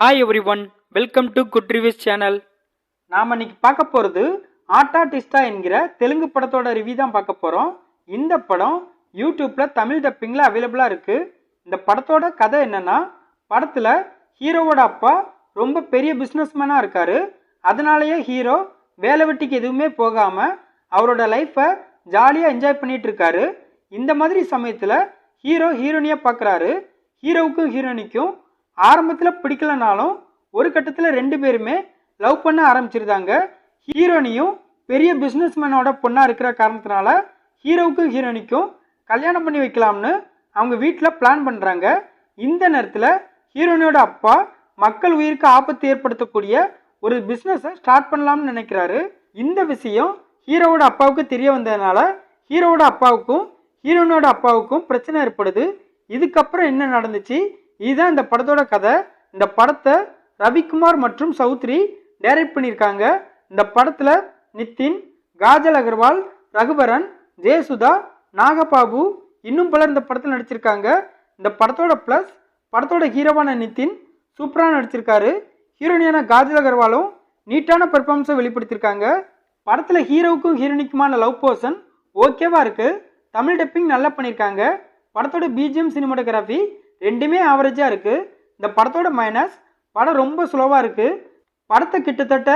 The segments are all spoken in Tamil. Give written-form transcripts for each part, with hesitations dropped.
Hi every one, welcome to good reviews channel. நாம் இன்னைக்கு பார்க்க போகிறது ஆட்டா டிஸ்டா என்கிற தெலுங்கு படத்தோட ரிவ்யூ தான் பார்க்க போகிறோம். இந்த படம் யூடியூப்பில் தமிழ் டப்பிங்கில் அவைலபிளாக இருக்குது. இந்த படத்தோட கதை என்னென்னா, படத்தில் ஹீரோவோட அப்பா ரொம்ப பெரிய பிஸ்னஸ்மேனாக இருக்கார். அதனாலேயே ஹீரோ வேலை வெட்டிக்கு எதுவுமே போகாமல் அவரோட லைஃப்பை ஜாலியாக என்ஜாய் பண்ணிகிட்டு இருக்காரு. இந்த மாதிரி சமயத்தில் ஹீரோ ஹீரோனியை பார்க்குறாரு. ஹீரோவுக்கும் ஹீரோனிக்கும் ஆரம்பத்தில் பிடிக்கலனாலும் ஒரு கட்டத்தில் ரெண்டு பேருமே லவ் பண்ண ஆரம்பிச்சிருந்தாங்க. ஹீரோனியும் பெரிய பிஸ்னஸ்மேனோட பொண்ணாக இருக்கிற காரணத்தினால ஹீரோவுக்கும் ஹீரோனிக்கும் கல்யாணம் பண்ணி வைக்கலாம்னு அவங்க வீட்டில் பிளான் பண்ணுறாங்க. இந்த நேரத்தில் ஹீரோனியோட அப்பா மக்கள் உயிருக்கு ஆபத்து ஏற்படுத்தக்கூடிய ஒரு பிஸ்னஸை ஸ்டார்ட் பண்ணலாம்னு நினைக்கிறாரு. இந்த விஷயம் ஹீரோவோட அப்பாவுக்கு தெரிய வந்ததுனால ஹீரோவோட அப்பாவுக்கும் ஹீரோனியோட அப்பாவுக்கும் பிரச்சனை ஏற்படுது. இதுக்கப்புறம் என்ன நடந்துச்சு, இதுதான் இந்த படத்தோட கதை. இந்த படத்தை ரவிக்குமார் மற்றும் சௌத்ரி டைரக்ட் பண்ணியிருக்காங்க. இந்த படத்தில் நிதின், காஜல் அகர்வால், ரகுவரன், ஜெயசுதா, நாகபாபு இன்னும் பலர் இந்த படத்தில் நடிச்சிருக்காங்க. இந்த படத்தோட ப்ளஸ், படத்தோட ஹீரோவான நிதின் சூப்பராக நடிச்சிருக்காரு. ஹீரோனியான காஜல் அகர்வாலும் நீட்டான பெர்ஃபார்மன்ஸை வெளிப்படுத்தியிருக்காங்க. படத்தில் ஹீரோவுக்கும் ஹீரோனிக்குமான லவ் போர்ஷன் ஓகேவா இருக்குது. தமிழ் டப்பிங் நல்லா பண்ணியிருக்காங்க. படத்தோட பிஜிஎம், சினிமாட்டோகிராஃபி ரெண்டுமே ஆவரேஜாக இருக்குது. இந்த படத்தோட மைனஸ், படம் ரொம்ப ஸ்லோவாக இருக்குது. படத்தை கிட்டத்தட்ட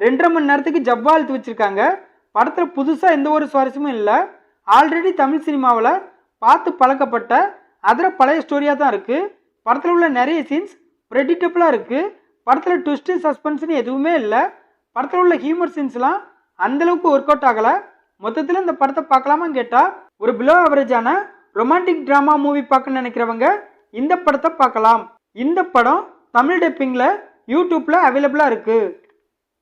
2.5 மணி நேரத்துக்கு ஜவ்வா இழுத்து வச்சுருக்காங்க. படத்தில் புதுசாக எந்த ஒரு சுவாரஸ்யமும் இல்லை. ஆல்ரெடி தமிழ் சினிமாவில் பார்த்து பழக்கப்பட்ட அதில் பழைய ஸ்டோரியாக தான் இருக்குது. படத்தில் உள்ள நிறைய சீன்ஸ் ப்ரெடிக்டபுளாக இருக்குது. படத்தில் ட்விஸ்ட்டு, சஸ்பென்ஸ்னு எதுவுமே இல்லை. படத்தில் உள்ள ஹியூமர் சீன்ஸ்லாம் அந்தளவுக்கு ஒர்க் அவுட் ஆகலை. மொத்தத்தில் இந்த படத்தை பார்க்கலாமான்னு கேட்டால், ஒரு பிலோ ஆவரேஜான ரொமான்டிக் ட்ராமா மூவி பார்க்கணும்னு நினைக்கிறவங்க இந்த படத்தை பார்க்கலாம். இந்த படம் தமிழ் டப்பிங்கில் யூடியூப்பில் அவைலபிளாக இருக்குது.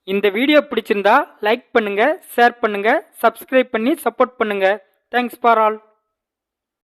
இந்த வீடியோ பிடிச்சிருந்தா லைக் பண்ணுங்கள், ஷேர் பண்ணுங்கள், சப்ஸ்கிரைப் பண்ணி சப்போர்ட் பண்ணுங்கள். Thanks for all.